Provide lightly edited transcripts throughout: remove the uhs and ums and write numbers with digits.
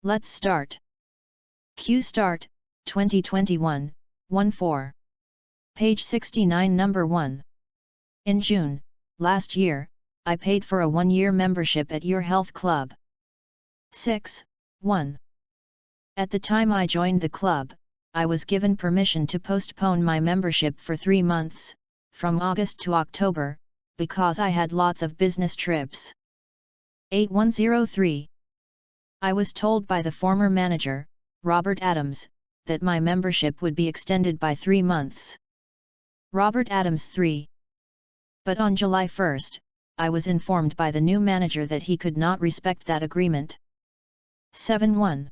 Let's start. Q Start, 2021, 1-4. Page 69 Number 1. In June, last year, I paid for a 1-year membership at your health club. 6-1. At the time I joined the club, I was given permission to postpone my membership for 3 months, from August to October, because I had lots of business trips. 8103. I was told by the former manager, Robert Adams, that my membership would be extended by 3 months. Robert Adams 3. But on July 1st, I was informed by the new manager that he could not respect that agreement. 7-1.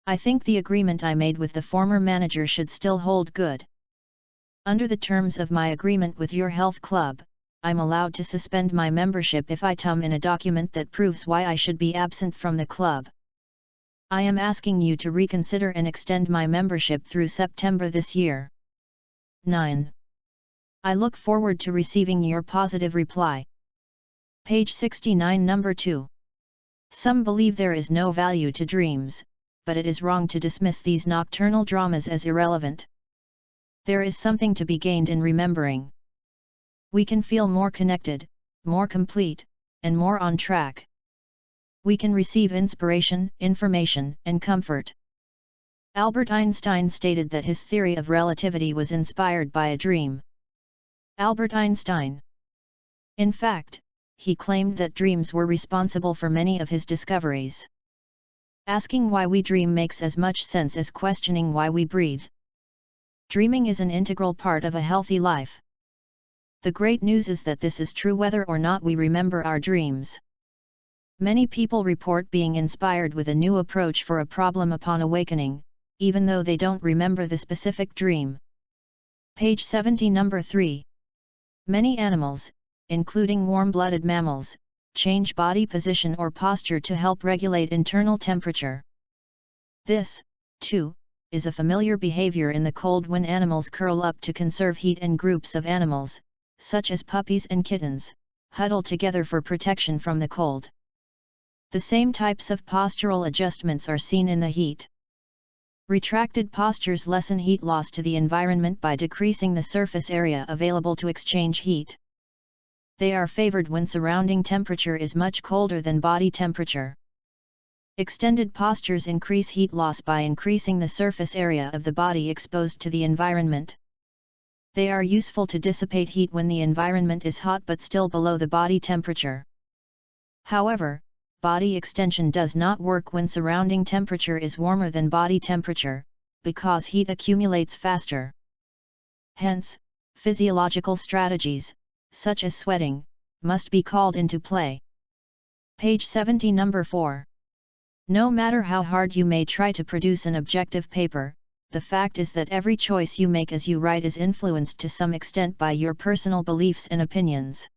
I think the agreement I made with the former manager should still hold good. Under the terms of my agreement with your health club, I'm allowed to suspend my membership if I tum in a document that proves why I should be absent from the club. I am asking you to reconsider and extend my membership through September this year. 9. I look forward to receiving your positive reply. Page 69 Number 2. Some believe there is no value to dreams, but it is wrong to dismiss these nocturnal dramas as irrelevant. There is something to be gained in remembering. We can feel more connected, more complete, and more on track. We can receive inspiration, information, and comfort. Albert Einstein stated that his theory of relativity was inspired by a dream. Albert Einstein. In fact, he claimed that dreams were responsible for many of his discoveries. Asking why we dream makes as much sense as questioning why we breathe. Dreaming is an integral part of a healthy life. The great news is that this is true whether or not we remember our dreams. Many people report being inspired with a new approach for a problem upon awakening, even though they don't remember the specific dream. Page 70 Number 3. Many animals, including warm-blooded mammals, change body position or posture to help regulate internal temperature. This, too, is a familiar behavior in the cold when animals curl up to conserve heat, and groups of animals, such as puppies and kittens, huddle together for protection from the cold. The same types of postural adjustments are seen in the heat. Retracted postures lessen heat loss to the environment by decreasing the surface area available to exchange heat. They are favored when surrounding temperature is much colder than body temperature. Extended postures increase heat loss by increasing the surface area of the body exposed to the environment. They are useful to dissipate heat when the environment is hot but still below the body temperature. However, body extension does not work when surrounding temperature is warmer than body temperature, because heat accumulates faster. Hence, physiological strategies, such as sweating, must be called into play. Page 70 Number 4. No matter how hard you may try to produce an objective paper, the fact is that every choice you make as you write is influenced to some extent by your personal beliefs and opinions.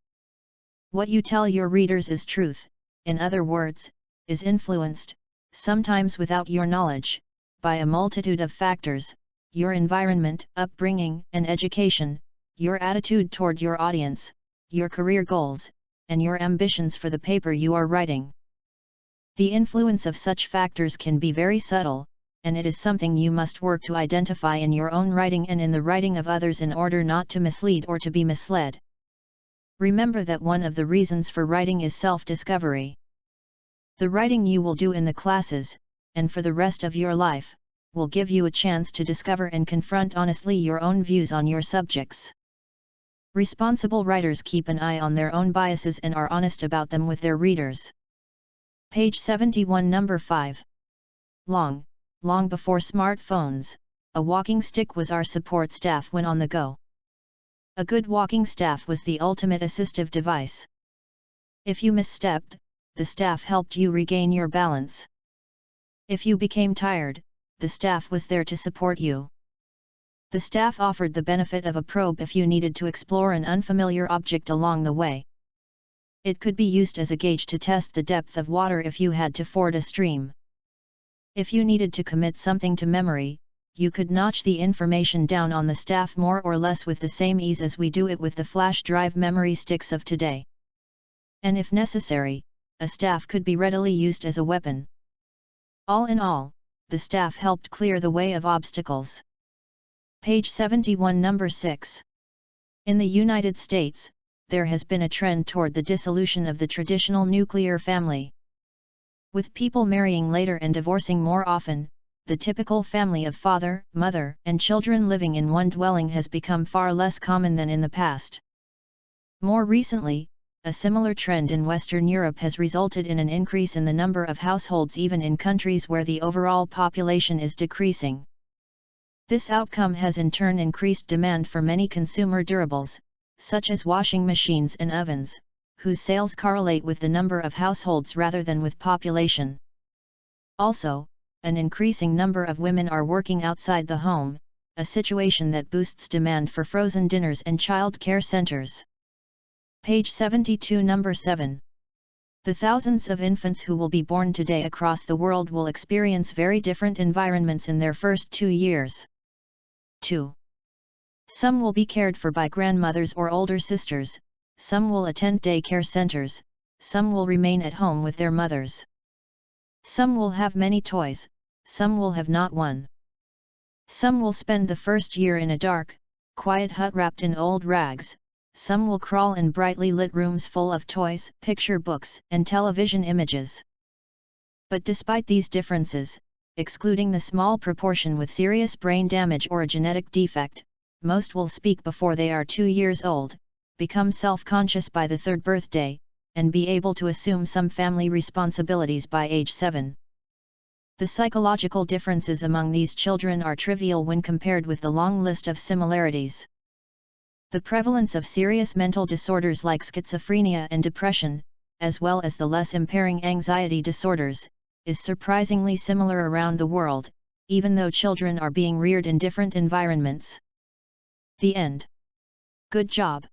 What you tell your readers is truth, in other words, is influenced, sometimes without your knowledge, by a multitude of factors: your environment, upbringing, and education, your attitude toward your audience, your career goals, and your ambitions for the paper you are writing. The influence of such factors can be very subtle, and it is something you must work to identify in your own writing and in the writing of others in order not to mislead or to be misled. Remember that one of the reasons for writing is self-discovery. The writing you will do in the classes, and for the rest of your life, will give you a chance to discover and confront honestly your own views on your subjects. Responsible writers keep an eye on their own biases and are honest about them with their readers. Page 71 Number 5. Long before smartphones, a walking stick was our support staff when on the go. A good walking staff was the ultimate assistive device. If you misstepped, the staff helped you regain your balance. If you became tired, the staff was there to support you. The staff offered the benefit of a probe if you needed to explore an unfamiliar object along the way. It could be used as a gauge to test the depth of water if you had to ford a stream. If you needed to commit something to memory, you could notch the information down on the staff more or less with the same ease as we do it with the flash drive memory sticks of today. And if necessary, a staff could be readily used as a weapon. All in all, the staff helped clear the way of obstacles. Page 71 Number 6. In the United States, there has been a trend toward the dissolution of the traditional nuclear family. With people marrying later and divorcing more often, the typical family of father, mother, and children living in one dwelling has become far less common than in the past. More recently, a similar trend in Western Europe has resulted in an increase in the number of households even in countries where the overall population is decreasing. This outcome has in turn increased demand for many consumer durables, such as washing machines and ovens, whose sales correlate with the number of households rather than with population. Also, an increasing number of women are working outside the home, a situation that boosts demand for frozen dinners and child care centers. Page 72 Number 7. The thousands of infants who will be born today across the world will experience very different environments in their first 2 years. 2. Some will be cared for by grandmothers or older sisters, some will attend daycare centers, some will remain at home with their mothers. Some will have many toys, some will have not one. Some will spend the first year in a dark, quiet hut wrapped in old rags, some will crawl in brightly lit rooms full of toys, picture books, and television images. But despite these differences, excluding the small proportion with serious brain damage or a genetic defect, most will speak before they are 2 years old, become self-conscious by the 3rd birthday, and be able to assume some family responsibilities by age 7. The psychological differences among these children are trivial when compared with the long list of similarities. The prevalence of serious mental disorders like schizophrenia and depression, as well as the less impairing anxiety disorders, is surprisingly similar around the world, even though children are being reared in different environments. The end. Good job.